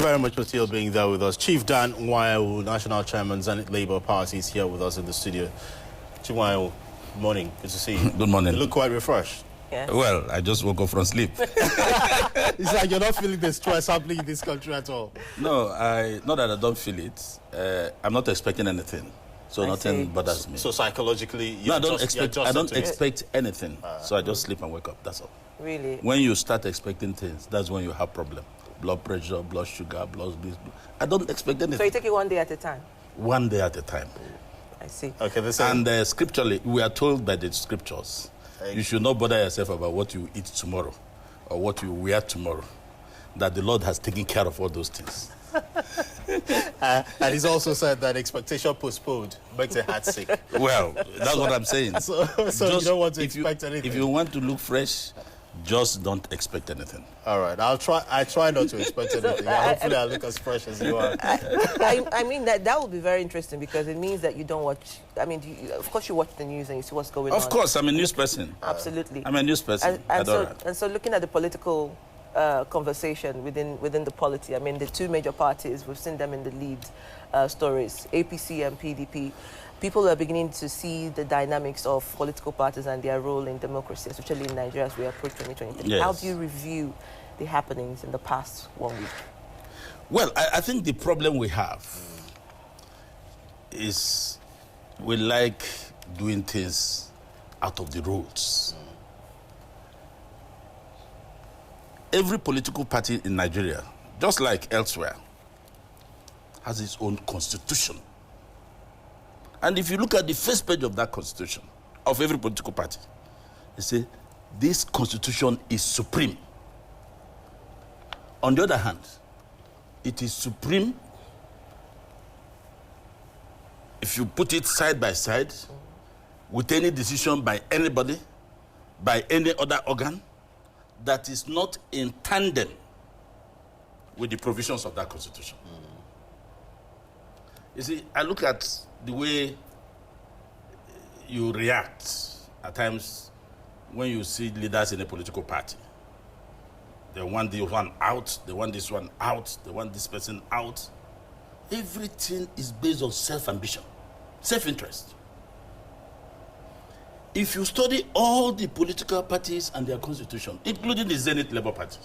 Very much for still being there with us. Chief Dan Nwaiwu, National Chairman, Zenith Labour Party, is here with us in the studio. Chief Nwaiwu, good morning. Good to see you. Good morning. You look quite refreshed. Yes. Well, I just woke up from sleep. It's like you're not feeling the stress happening in this country at all. No, not that I don't feel it. I'm not expecting anything, so nothing bothers me. So psychologically, I don't expect anything. So I just sleep and wake up. That's all. Really? When you start expecting things, that's when you have problem. Blood pressure, blood sugar, I don't expect anything. So you take it one day at a time? One day at a time. I see. Okay, and scripturally, we are told by the scriptures, you should not bother yourself about what you eat tomorrow or what you wear tomorrow, that the Lord has taken care of all those things. And he's also said that expectation postponed makes a heart sick. Well, that's what I'm saying. So you don't want to expect anything. If you want to look fresh, just don't expect anything. All right, I try not to expect anything. Hopefully I'll look as fresh as you are. I mean, that would be very interesting because it means that you don't watch... I mean, of course you watch the news and you see what's going on. Of course, I'm a news person. Absolutely. I'm a news person. And so looking at the political conversation within the polity, I mean, the two major parties, we've seen them in the lead stories, APC and PDP. People are beginning to see the dynamics of political parties and their role in democracy, especially in Nigeria as we approach 2023. Yes. How do you review the happenings in the past 1 week? Well, I think the problem we have is we like doing things out of the rules. Every political party in Nigeria, just like elsewhere, has its own constitution. And if you look at the first page of that constitution, of every political party, they say, this constitution is supreme. On the other hand, it is supreme if you put it side by side with any decision by anybody, by any other organ, that is not in tandem with the provisions of that constitution. You see, I look at the way you react at times when you see leaders in a political party. They want this one out, they want this one out, they want this person out. Everything is based on self-ambition, self-interest. If you study all the political parties and their constitution, including the Zenith Labour Party,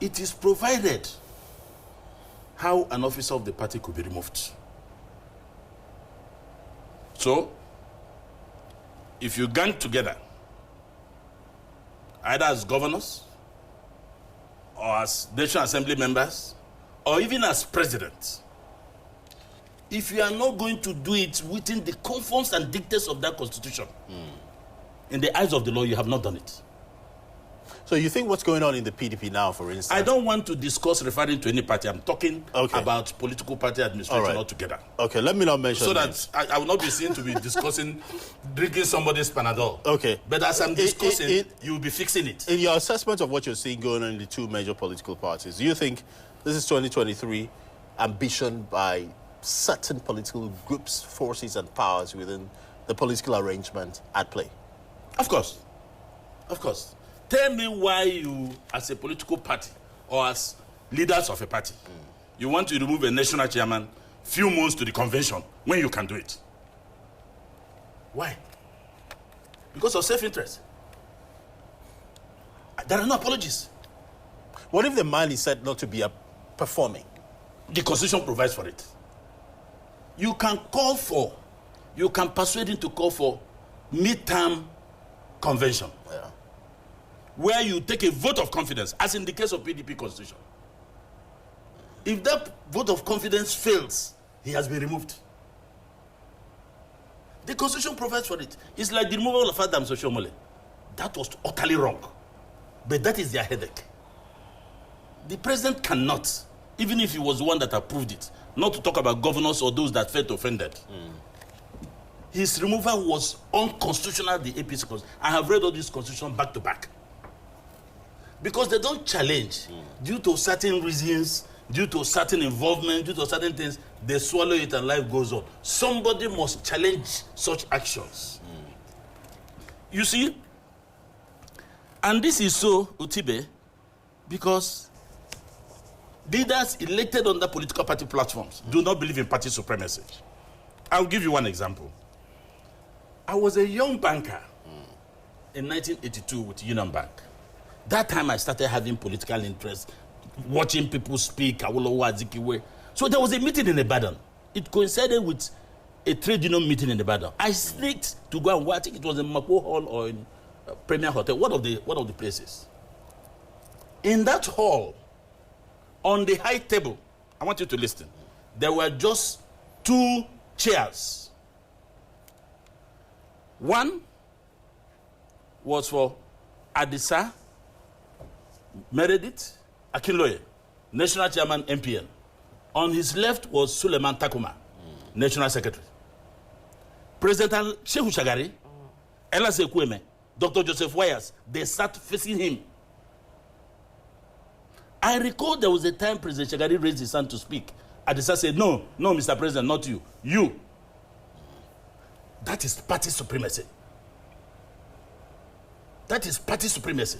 it is provided how an officer of the party could be removed. So, if you gang together, either as governors, or as National Assembly members, or even as president, if you are not going to do it within the conforms and dictates of that constitution, in the eyes of the law, you have not done it. So you think what's going on in the PDP now, for instance? I don't want to discuss referring to any party. I'm talking about political party administration altogether. Okay, let me not mention so names. that I will not be seen to be discussing drinking somebody's Panadol. Okay. But as I'm discussing, you will be fixing it. In your assessment of what you're seeing going on in the two major political parties, do you think this is 2023 ambition by certain political groups, forces and powers within the political arrangement at play? Of course. Of course. Tell me why you, as a political party or as leaders of a party, you want to remove a national chairman few months to the convention when you can do it. Why? Because of self-interest. There are no apologies. What if the man is said not to be performing? The Constitution provides for it. You can persuade him to call for midterm convention. Yeah. Where you take a vote of confidence, as in the case of PDP Constitution. If that vote of confidence fails, he has been removed. The Constitution provides for it. It's like the removal of Adam Soshomole. That was utterly wrong. But that is their headache. The president cannot, even if he was the one that approved it, not to talk about governors or those that felt offended. His removal was unconstitutional, the APC Constitution. I have read all these constitutions back to back. Because they don't challenge due to certain reasons, due to certain involvement, due to certain things, they swallow it and life goes on. Somebody must challenge such actions. You see? And this is so, Utibe, because Leaders elected under political party platforms do not believe in party supremacy. I'll give you one example. I was a young banker in 1982 with Union Bank. That time I started having political interest, watching people speak, Awolowo, Azikiwe. So there was a meeting in Ibadan. It coincided with a trade union meeting in Ibadan. I sneaked to go and watch. I think it was in Mapo Hall or in Premier Hotel, one of the places. In that hall, on the high table, I want you to listen, there were just 2 chairs. One was for Adisa Meredith Akinloye, National Chairman MPN. On his left was Suleiman Takuma, National Secretary. President Shehu Shagari, Ella Sekweme, Dr. Joseph Wires, they sat facing him. I recall there was a time President Shagari raised his hand to speak. Adisa said, no, Mr. President, not you. You. That is party supremacy. That is party supremacy.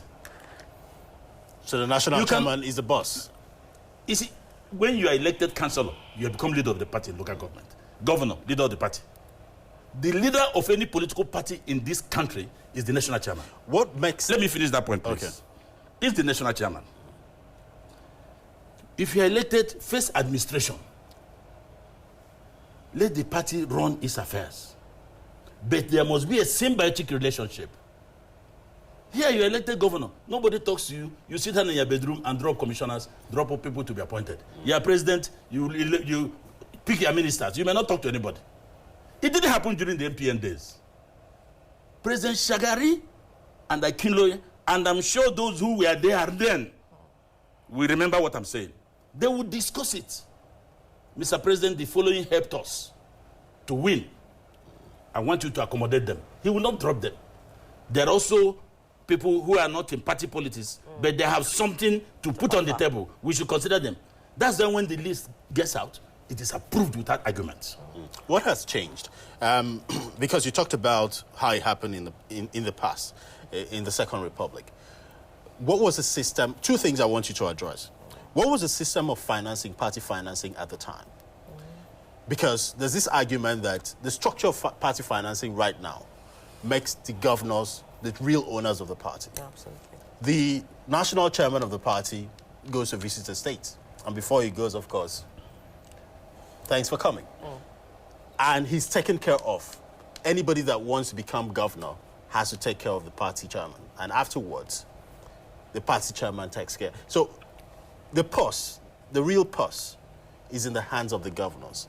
So the national chairman is the boss. You see, when you are elected councillor, you have become leader of the party in local government. Governor, leader of the party. The leader of any political party in this country is the national chairman. What makes... Let me finish that point, please. Okay. Is the national chairman. If you are elected, face administration. Let the party run its affairs. But there must be a symbiotic relationship. Here you are elected governor. Nobody talks to you. You sit down in your bedroom and drop commissioners, drop up people to be appointed. You are president, you pick your ministers. You may not talk to anybody. It didn't happen during the MPN days. President Shagari and Akinloye, and I'm sure those who were there then will remember what I'm saying. They would discuss it. Mr. President, the following helped us to win. I want you to accommodate them. He will not drop them. There are also people who are not in party politics, but they have something to put on the table. We should consider them. That's then when the list gets out, it is approved without arguments. What has changed? Because you talked about how it happened in the past, in the Second Republic. What was the system? 2 things I want you to address. What was the system of financing, party financing at the time? Because there's this argument that the structure of party financing right now makes the governors the real owners of the party. Absolutely. The national chairman of the party goes to visit the state. And before he goes, of course, thanks for coming. And he's taken care of. Anybody that wants to become governor has to take care of the party chairman. And afterwards, the party chairman takes care. So the purse, the real purse, is in the hands of the governors.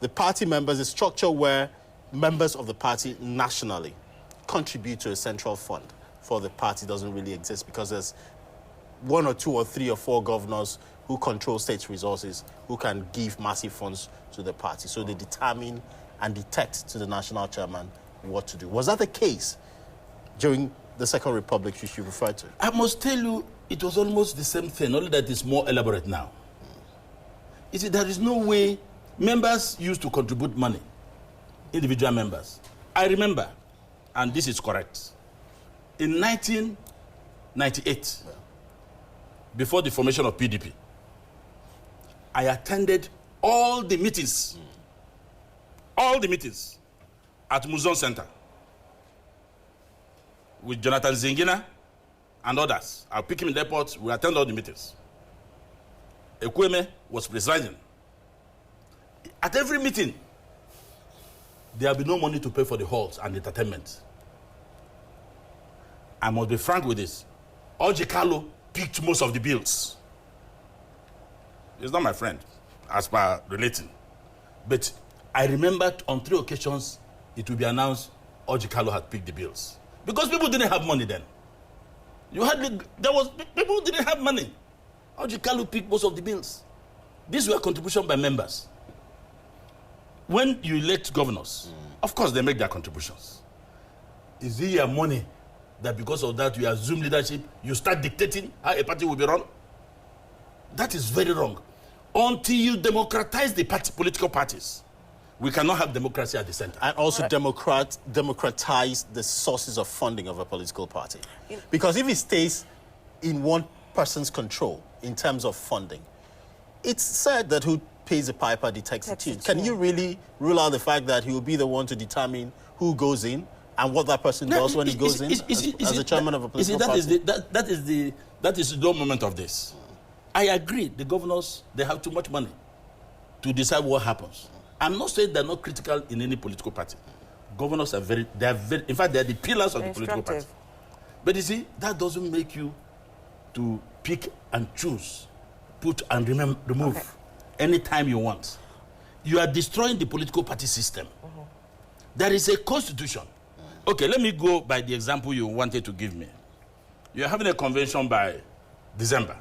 The party members, the structure where members of the party nationally contribute to a central fund for the party doesn't really exist, because there's 1 or 2 or 3 or 4 governors who control state resources who can give massive funds to the party. So they determine and dictate to the national chairman what to do. Was that the case during the Second Republic which you referred to? I must tell you, it was almost the same thing, only that it's more elaborate now. You see, there is no way members used to contribute money, individual members. I remember, and this is correct, in 1998, before the formation of PDP, I attended all the meetings at Muzon Center with Jonathan Zingina and others. I'll pick him in the airport, we attend all the meetings. Ekweme was presiding. At every meeting, there will be no money to pay for the halls and entertainment. I must be frank with this. Ojikalo picked most of the bills. He's not my friend, as per relating. But I remembered on 3 occasions, it will be announced Ojikalo had picked the bills. Because people didn't have money then. People didn't have money. Ojikalo picked most of the bills. These were contributions by members. When you elect governors, of course they make their contributions. Is it your money that because of that you assume leadership, you start dictating how a party will be run? That is very wrong. Until you democratize the political parties, we cannot have democracy at the center. And also democratize the sources of funding of a political party. Because if it stays in one person's control in terms of funding, It's said that who pays the piper detects the tune. Can you really rule out the fact that he will be the one to determine who goes in and what that person does when he goes in as the chairman of a political party? That is the low moment of this. I agree. The governors, they have too much money to decide what happens. I'm not saying they're not critical in any political party. Governors are very, in fact, they're the pillars of the political party. But you see, that doesn't make you to pick and choose, put and remove anytime you want. You are destroying the political party system. There is a constitution. Okay, let me go by the example you wanted to give me. You're having a convention by December.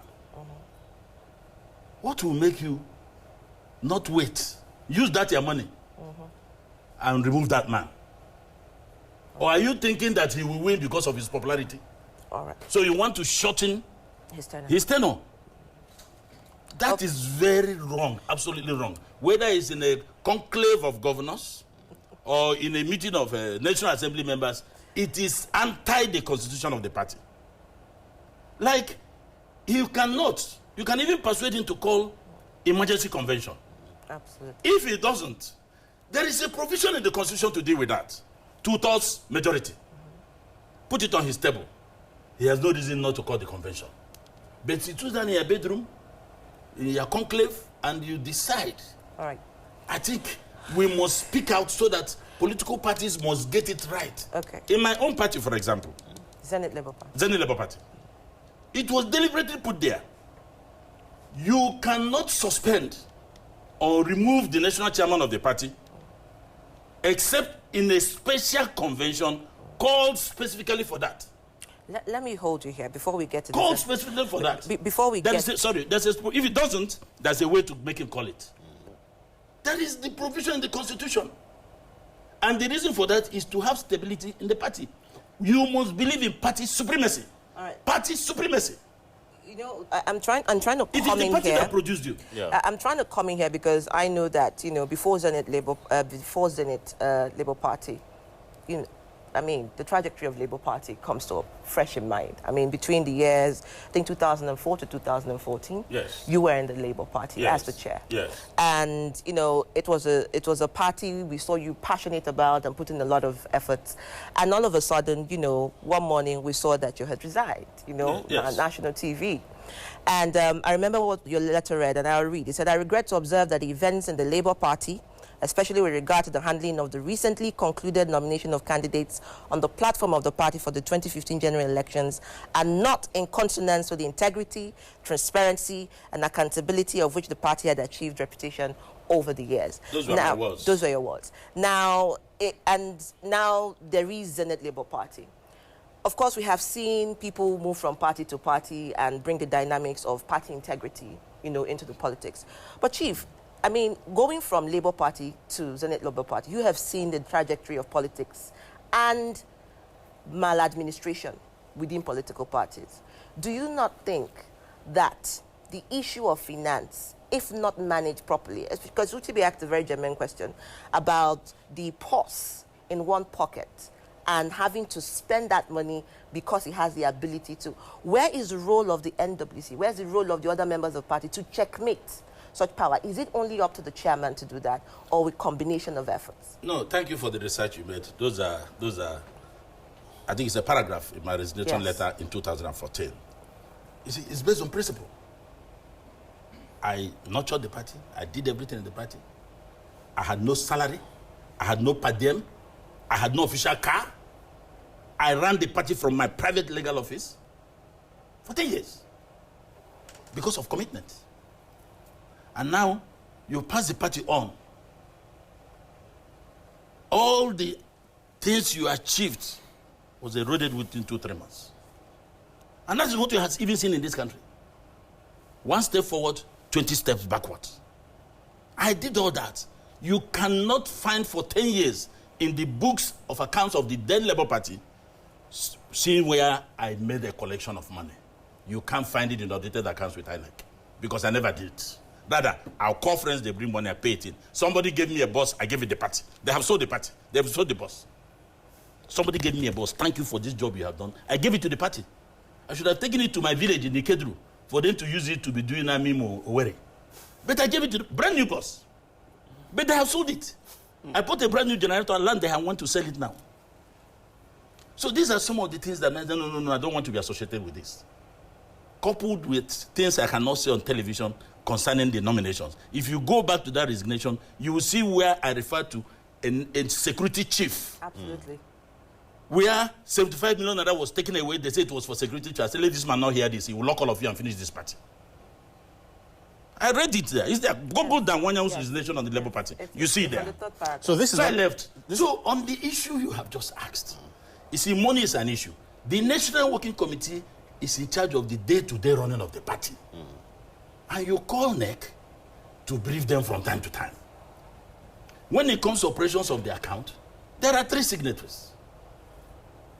What will make you not wait? Use that your money and remove that man. Or are you thinking that he will win because of his popularity? All right. So you want to shorten his tenure. That is very wrong, absolutely wrong. Whether it's in a conclave of governors or in a meeting of National Assembly members, it is anti the constitution of the party. Like, you can even persuade him to call emergency convention. Absolutely. If he doesn't, there is a provision in the constitution to deal with that. 2/3 majority. Put it on his table. He has no reason not to call the convention. But you choose down in your bedroom, in your conclave, and you decide. All right. I think we must speak out so that political parties must get it right. Okay. In my own party, for example, Zenith Labour Party. Zenith Labour Party, it was deliberately put there. You cannot suspend or remove the national chairman of the party except in a special convention called specifically for that. Let me hold you here before we get to called specifically for that. Before we get... if it doesn't, there's a way to make him call it. That is the provision in the constitution. And the reason for that is to have stability in the party. You must believe in party supremacy. All right. Party supremacy. You know, I'm trying to come in here. It is the party that produced you. Yeah. I'm trying to come in here because I know that, you know, before Zenith Labour Party, you know, I mean, the trajectory of Labour Party comes to fresh in mind. I mean, between the years, I think 2004 to 2014, yes, you were in the Labour Party as the chair. Yes. And, you know, it was a party we saw you passionate about and put in a lot of efforts. And all of a sudden, you know, one morning we saw that you had resigned, you know, on national TV. And I remember what your letter read, and I'll read. It said, I regret to observe that the events in the Labour Party, especially with regard to the handling of the recently concluded nomination of candidates on the platform of the party for the 2015 general elections, are not in consonance with the integrity, transparency, and accountability of which the party had achieved reputation over the years. Those were my words. Those were your words. Now, now there is Zenith Labour Party. Of course, we have seen people move from party to party and bring the dynamics of party integrity, you know, into the politics. But Chief, I mean, going from Labour Party to Zenith Labour Party, you have seen the trajectory of politics and maladministration within political parties. Do you not think that the issue of finance, if not managed properly, because Utibi asked a very genuine question about the purse in one pocket and having to spend that money because he has the ability to. Where is the role of the NWC? Where's the role of the other members of the party to checkmate such power? Is it only up to the chairman to do that, or with combination of efforts? No, thank you for the research you made. Those are I think it's a paragraph in my resignation letter in 2014. You see, it's based on principle. I nurtured the party. I did everything in the party. I had no salary. I had no per diem. I had no official car. I ran the party from my private legal office for 10 years because of commitment. And now you pass the party on. All the things you achieved was eroded within 2-3 months. And that is what you have even seen in this country. 1 step forward, 20 steps backwards. I did all that. You cannot find for 10 years in the books of accounts of the then Labour Party seeing where I made a collection of money. You can't find it in audited accounts with INEC because I never did. Rather, I'll call friends, they bring money, I pay it in. Somebody gave me a bus, I gave it the party. They have sold the party. They have sold the bus. Somebody gave me a bus. Thank you for this job you have done. I gave it to the party. I should have taken it to my village in Ikedru for them to use it to be doing Amimo Owere. But I gave it to the brand new bus. But they have sold it. I bought a brand new generator and land there and want to sell it now. So these are some of the things that, no, I don't want to be associated with this. Coupled with things I cannot say on television concerning the nominations. If you go back to that resignation, you will see where I refer to a security chief. Absolutely. Where 75 million naira was taken away, they said it was for security chief. I said, let this man not hear this. He will lock all of you and finish this party. I read it there. It's there. Go put down Wanyan's resignation on the Labour Party. You see it there. So this is I left. So on the issue you have just asked, you see, money is an issue. The National Working Committee is in charge of the day-to-day running of the party. And you call NEC to brief them from time to time. When it comes to operations of the account, there are 3 signatories.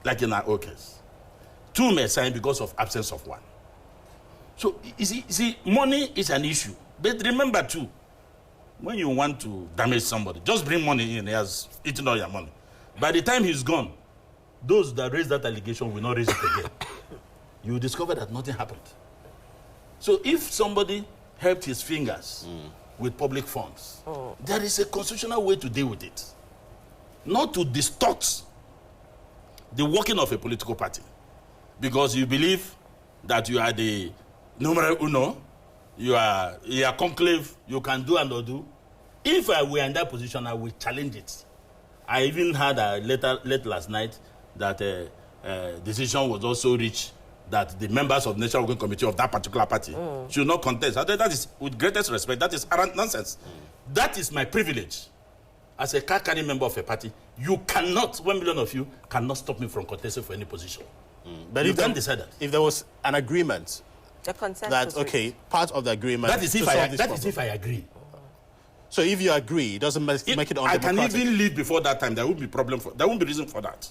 Like in our own case. 2 may sign because of absence of 1. So, you see, money is an issue. But remember too, when you want to damage somebody, just bring money in, he has eaten all your money. By the time he's gone, those that raise that allegation will not raise it again. You will discover that nothing happened. So if somebody helped his fingers with public funds, there is a constitutional way to deal with it. Not to distort the working of a political party. Because you believe that you are the numero uno, you are conclave, you can do and not do. If I were in that position, I will challenge it. I even had a letter last night that decision was also reached that the members of the National Working Committee of that particular party should not contest. I think that is, with greatest respect, that is arrant nonsense. That is my privilege. As a card-carrying member of a party, you cannot, 1 million of you, cannot stop me from contesting for any position. But you if can't decide that. If there was an agreement, that, okay, part of the agreement... That is if I agree. So if you agree, it doesn't make it undemocratic. I can even leave before that time. There won't be problem for. There won't be reason for that.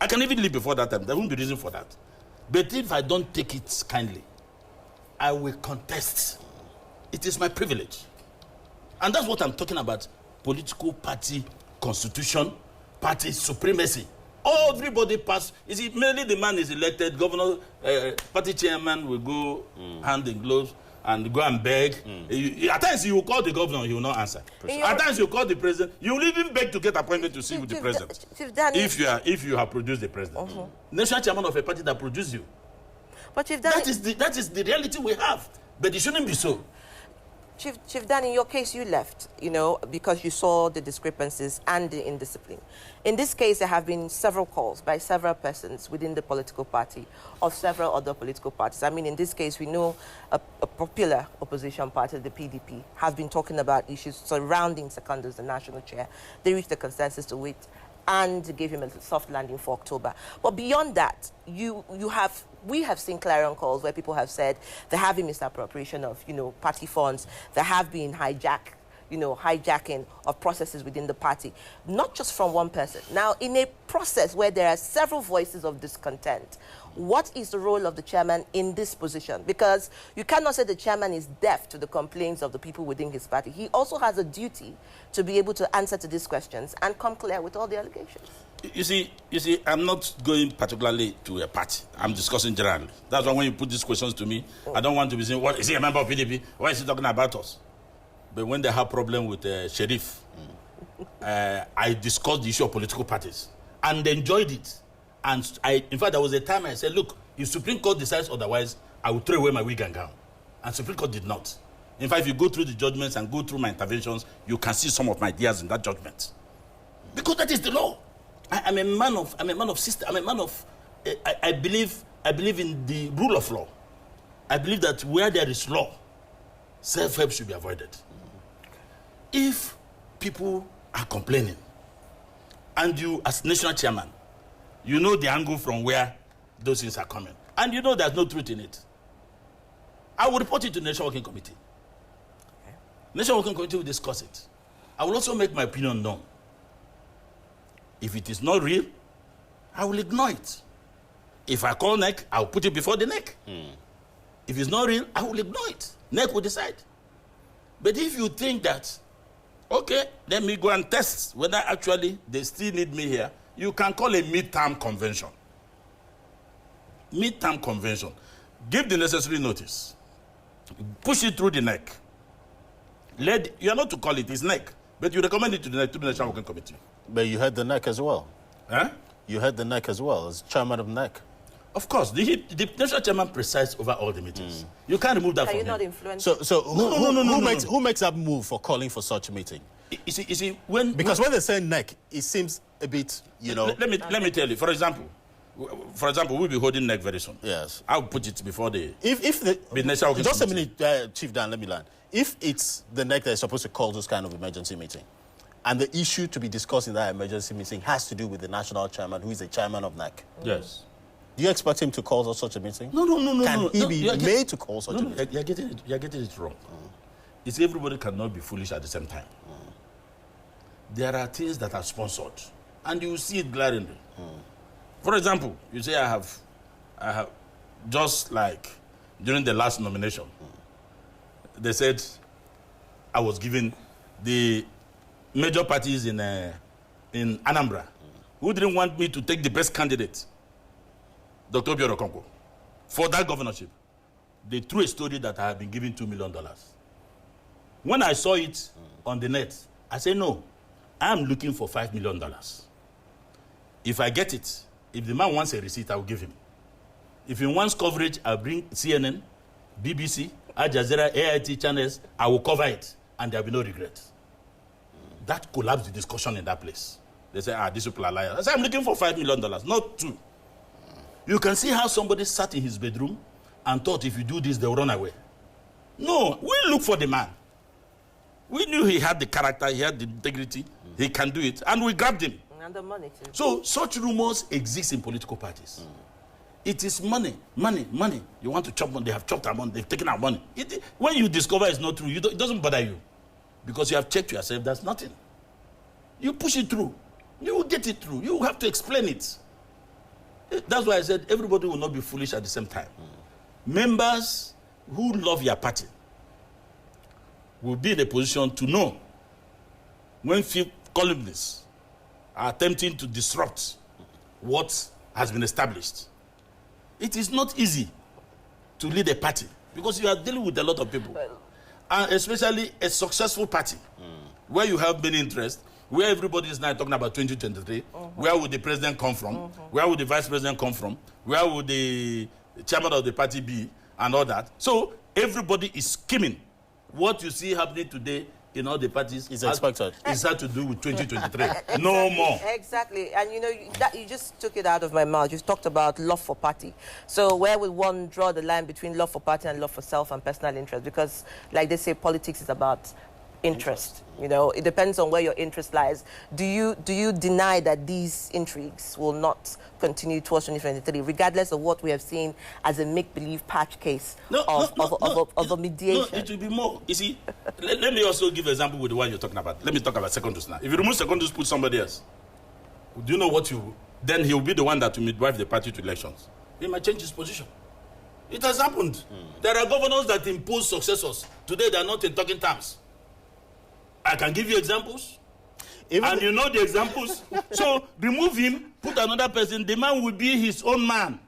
I can even leave before that time. There won't be reason for that. But if I don't take it kindly, I will contest. It is my privilege. And that's what I'm talking about. Political party constitution, party supremacy. Everybody pass. You see, mainly the man is elected, governor, party chairman will go hand in gloves and go and beg. At times you will call the governor, he will not answer. At times you call the president, you will even beg to get appointed to see with the president. If you have produced the president. National chairman of a party that produced you. But Chief that is the reality we have. But it shouldn't be so. Chief Dan, in your case, you left, because you saw the discrepancies and the indiscipline. In this case, there have been several calls by several persons within the political party of several other political parties. I mean, in this case, we know a popular opposition party, the PDP, have been talking about issues surrounding Secondus, the national chair. They reached a consensus to wait and gave him a soft landing for October. But beyond that, we have seen clarion calls where people have said there have been misappropriation of, party funds. There have been hijacking of processes within the party, not just from one person. Now, in a process where there are several voices of discontent, what is the role of the chairman in this position? Because you cannot say the chairman is deaf to the complaints of the people within his party. He also has a duty to be able to answer to these questions and come clear with all the allegations. You see, I'm not going particularly to a party. I'm discussing generally. That's why when you put these questions to me, I don't want to be saying, what, is he a member of PDP? Why is he talking about us? But when they have problem with Sheriff, I discussed the issue of political parties and enjoyed it. And in fact, there was a time I said, look, if Supreme Court decides otherwise, I will throw away my wig and gown. And Supreme Court did not. In fact, if you go through the judgments and go through my interventions, you can see some of my ideas in that judgment. Because that is the law. I'm a man of system. I'm a man of, I believe in the rule of law. I believe that where there is law, self-help should be avoided. If people are complaining, and you, as national chairman, you know the angle from where those things are coming, and you know there's no truth in it, I will report it to the National Working Committee. Okay. National Working Committee will discuss it. I will also make my opinion known. If it is not real, I will ignore it. If I call NEC, I will put it before the NEC. If it's not real, I will ignore it. NEC will decide. But if you think that, okay, let me go and test whether actually they still need me here, you can call a mid-term convention. Mid-term convention. Give the necessary notice. Push it through the NEC. You are not to call it his NEC, but you recommend it to the National Working Committee. But you had the NEC as well. Huh? You had the NEC as well as chairman of NEC. Of course, the national chairman presides over all the meetings. You can't remove that Can from you not him. influence? So who makes that move for calling for such a meeting? You see, when they say NEC, it seems a bit, Let me tell you. For example, we'll be holding NEC very soon. Yes. I'll put it before the. If the national just a minute, Chief Dan, let me land. If it's the NEC that is supposed to call this kind of emergency meeting, and the issue to be discussed in that emergency meeting has to do with the national chairman, who is the chairman of NEC. Yes. Do you expect him to call such a meeting? No. Can he be made to call such a meeting? You're getting it wrong. It's everybody cannot be foolish at the same time. There are things that are sponsored, and you see it glaringly. For example, you say I have, just like during the last nomination, they said I was given the major parties in Anambra who didn't want me to take the best candidate, Dr. Obiora Okonkwo, for that governorship. They threw a story that I had been given $2 million. When I saw it on the net, I said, no, I'm looking for $5 million. If I get it, if the man wants a receipt, I will give him. If he wants coverage, I'll bring CNN, BBC, Al Jazeera, AIT channels, I will cover it, and there will be no regret. That collapsed the discussion in that place. They say, these people are liars. I said, I'm looking for $5 million, not 2. You can see how somebody sat in his bedroom and thought if you do this, they'll run away. No, we look for the man. We knew he had the character, he had the integrity, he can do it, and we grabbed him. And the money too. So such rumors exist in political parties. It is money. You want to chop money, they have chopped our money, they've taken our money. When you discover it's not true, it doesn't bother you. Because you have checked yourself, that's nothing. You push it through. You will get it through. You have to explain it. That's why I said everybody will not be foolish at the same time. Members who love your party will be in a position to know when few columnists are attempting to disrupt what has been established. It is not easy to lead a party because you are dealing with a lot of people. And especially a successful party where you have many interests, where everybody is now talking about 2023, where would the president come from, where would the vice president come from, where would the chairman of the party be, and all that. So everybody is skimming. What you see happening today in all the parties is expected. It had to do with 2023. Exactly. No more. Exactly. And you just took it out of my mouth. You talked about love for party. So where would one draw the line between love for party and love for self and personal interest? Because like they say, politics is about interest. It depends on where your interest lies. Do you deny that these intrigues will not continue towards 2023, regardless of what we have seen as a make-believe patch case of a mediation? No, it will be more. You see, let me also give an example with the one you're talking about. Let me talk about secondaries now. If you remove secondaries, put somebody else, do you know what then he'll be the one that will midwife the party to elections. He might change his position. It has happened. There are governors that impose successors. Today, they are not in talking terms. I can give you examples. And you know the examples. So remove him, put another person, the man will be his own man.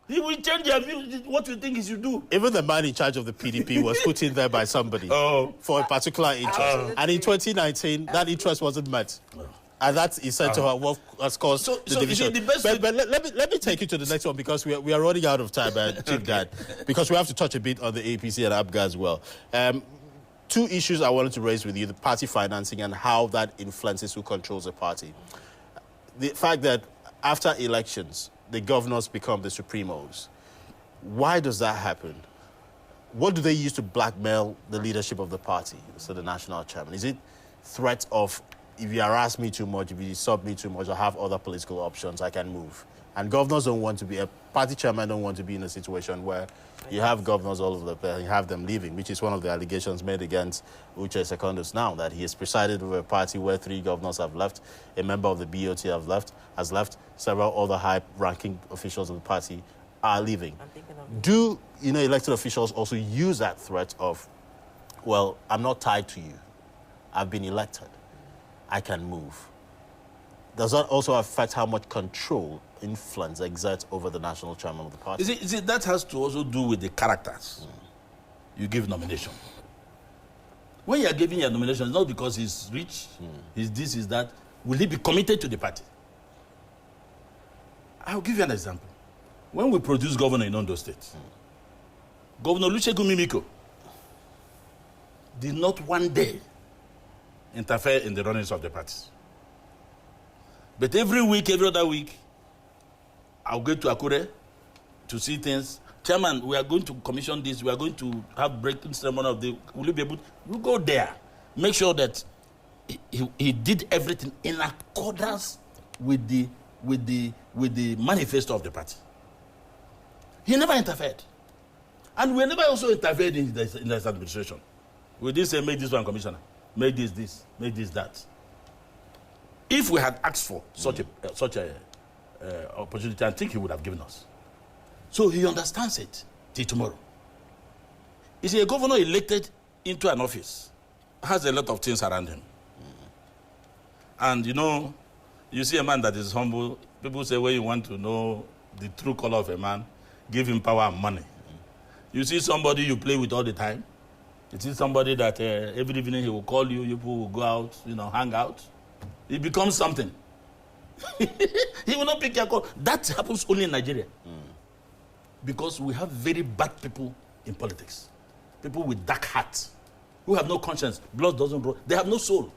He will change your view, what you think he should do. Even the man in charge of the PDP was put in there by somebody for a particular interest. And in 2019, that interest wasn't met. And that is said to have what has caused the division. But let me take you to the next one because we are running out of time, Chief Dan, because we have to touch a bit on the APC and APGA as well. Two issues I wanted to raise with you, the party financing and how that influences who controls the party. The fact that after elections, the governors become the supremos. Why does that happen? What do they use to blackmail the leadership of the party, so the national chairman? Is it threat of, if you harass me too much, if you sub me too much, I have other political options, I can move? And governors don't want to be, a party chairman don't want to be in a situation where you have governors all over the place and you have them leaving, which is one of the allegations made against Uche Secondus now, that he has presided over a party where 3 governors have left, a member of the BOT has left, several other high-ranking officials of the party are leaving. Do elected officials also use that threat of, well, I'm not tied to you, I've been elected, I can move? Does that also affect how much control, influence exerts over the national chairman of the party? Is it that has to also do with the characters you give nomination. When you are giving your nomination, it's not because he's rich, he's this, he's that. Will he be committed to the party? I'll give you an example. When we produced governor in Ondo State, Governor Olusegun Mimiko did not one day interfere in the runnings of the parties. But every week, every other week, I'll go to Akure to see things. Chairman, we are going to commission this. We are going to have breaking ceremony of the. Will you be able? You go there, make sure that he did everything in accordance with the manifesto of the party. He never interfered, and we never also interfered in this administration. We didn't say make this one commissioner, make this, make this that. If we had asked for such a opportunity, I think he would have given us. So he understands it till tomorrow. You see, a governor elected into an office has a lot of things around him. And you see a man that is humble. People say, when you want to know the true color of a man, give him power and money. You see somebody you play with all the time. You see somebody that every evening he will call you, you people will go out, hang out. He becomes something. He will not pick your call. That happens only in Nigeria. Because we have very bad people in politics. People with dark hearts, who have no conscience, blood doesn't roll. They have no soul.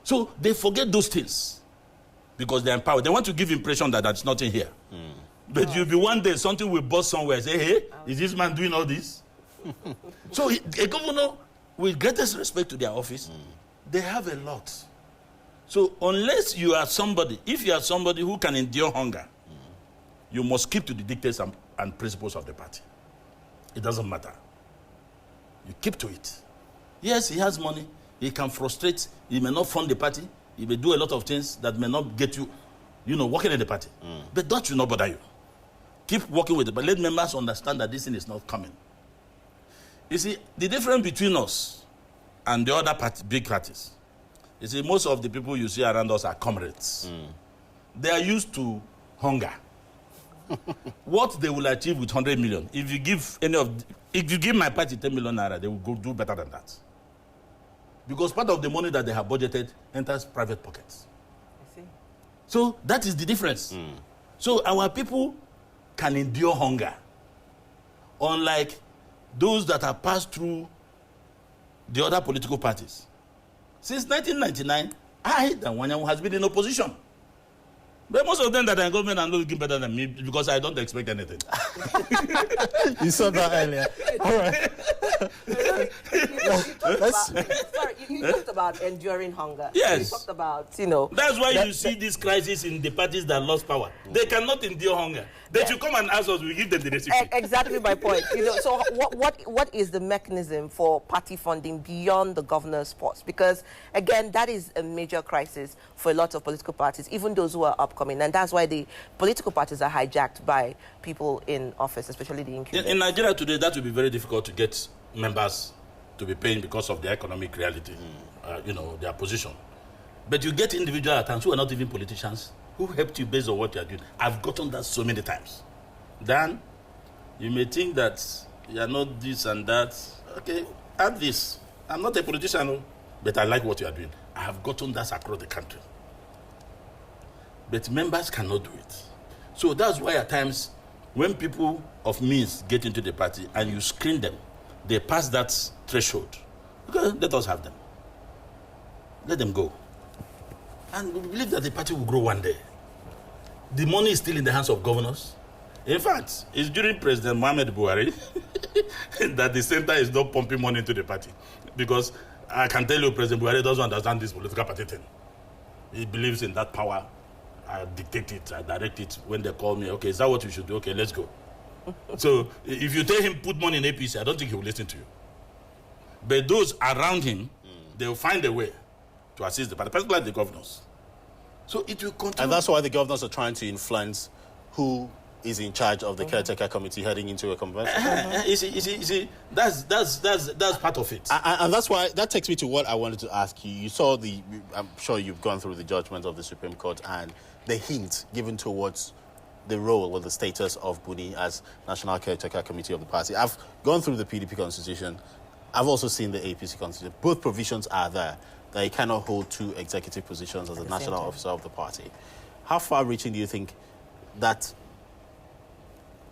So they forget those things because they're empowered. They want to give impression that there's nothing here. But you'll be one day, something will bust somewhere. Say, hey, is this man doing all this? So a governor, with greatest respect to their office, they have a lot. So unless you are somebody, if you are somebody who can endure hunger, you must keep to the dictates and principles of the party. It doesn't matter. You keep to it. Yes, he has money. He can frustrate. He may not fund the party. He may do a lot of things that may not get you, working in the party. But that should not bother you. Keep working with it. But let members understand that this thing is not coming. You see, the difference between us and the other big parties, you see, most of the people you see around us are comrades. They are used to hunger. What they will achieve with 100 million, if you give my party 10 million naira, they will go do better than that. Because part of the money that they have budgeted enters private pockets. I see. So that is the difference. So our people can endure hunger. Unlike those that have passed through the other political parties. Since 1999, I, Danwanyamu, has been in opposition. But most of them that are in government are not looking better than me because I don't expect anything. You said that earlier. All right. Sorry, you talked about enduring hunger. Yes. You talked about, That's why you see this crisis in the parties that lost power. They cannot endure hunger. They should come and ask us, we give them the recipe. Exactly my point. So what is the mechanism for party funding beyond the governor's post? Because, again, that is a major crisis for a lot of political parties, even those who are upcoming. And that's why the political parties are hijacked by people in office, especially the incumbents. In Nigeria today, that will be very difficult to get members to be paying because of the economic reality, their position. But you get individuals at times who are not even politicians, who helped you based on what you are doing. I've gotten that so many times. Dan, you may think that you are not this and that. Okay, add this. I'm not a politician, but I like what you are doing. I have gotten that across the country. But members cannot do it. So that's why at times, when people of means get into the party and you screen them, they pass that threshold. Okay, let us have them. Let them go. And we believe that the party will grow one day. The money is still in the hands of governors. In fact, it's during President Mohamed Buhari that the center is not pumping money into the party. Because I can tell you, President Buhari doesn't understand this political party thing. He believes in that power. I dictate it, I direct it. When they call me, okay, is that what you should do? Okay, let's go. So if you tell him put money in APC, I don't think he will listen to you. But those around him, they will find a way to assist the party, particularly the governors. So it will continue. And that's why the governors are trying to influence who is in charge of the caretaker committee heading into a convention. You see, that's part of it. And that's why, that takes me to what I wanted to ask you. You saw I'm sure you've gone through the judgment of the Supreme Court and the hint given towards the role or the status of Buni as National Caretaker Committee of the party. I've gone through the PDP constitution. I've also seen the APC constitution. Both provisions are there, that you cannot hold two executive positions as a national officer of the party. How far-reaching do you think that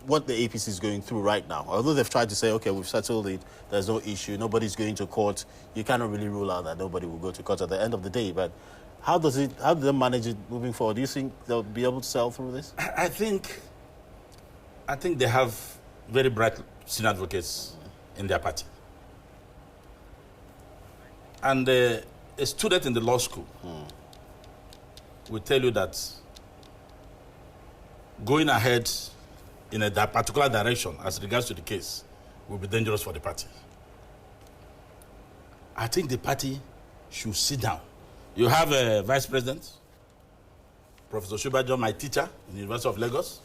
what the APC is going through right now, although they've tried to say, okay, we've settled it, there's no issue, nobody's going to court, you cannot really rule out that nobody will go to court at the end of the day, but how do they manage it moving forward? Do you think they'll be able to sell through this? I think they have very bright senior advocates in their party. And a student in the law school will tell you that going ahead in a particular direction as regards to the case will be dangerous for the party. I think the party should sit down. You have a vice president, Professor Shubajo, my teacher in the University of Lagos.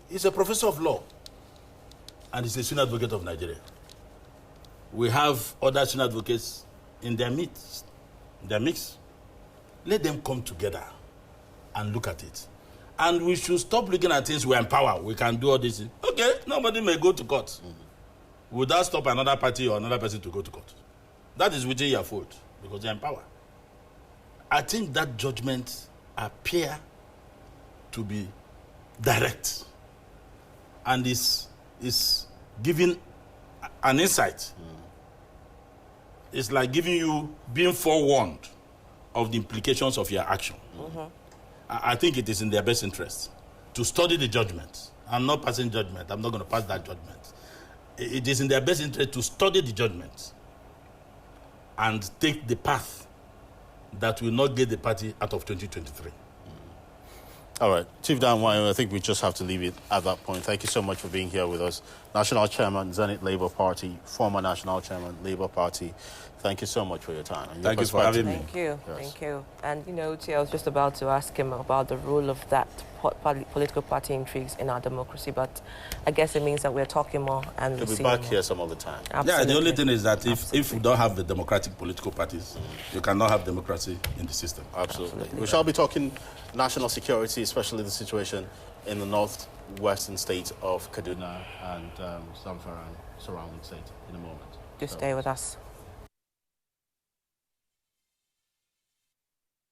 He's a professor of law and he's a senior advocate of Nigeria. We have other senior advocates in their mix. Let them come together and look at it. And we should stop looking at things we're in power. We can do all this. Okay, nobody may go to court. Would that stop another party or another person to go to court? That is within your fault because they're in power. I think that judgment appear to be direct and is giving an insight. It's like being forewarned of the implications of your action. I think it is in their best interest to study the judgment. I'm not passing judgment. I'm not going to pass that judgment. It is in their best interest to study the judgment and take the path that will not get the party out of 2023. All right. Chief Dan Wayo, I think we just have to leave it at that point. Thank you so much for being here with us. National Chairman, Zenith Labour Party, former National Chairman, Labour Party. Thank you so much for your time. And Thank you for having me. Thank you. Yes. Thank you. And, you know, I was just about to ask him about the role of that political party intrigues in our democracy, but I guess it means that we're talking more and You'll be back here some other time. Absolutely. Yeah, the only thing is that if we don't have the democratic political parties, you cannot have democracy in the system. Absolutely. We shall be talking national security, especially the situation in the northwestern state of Kaduna and Zamfara and surrounding state in a moment. Just stay with us.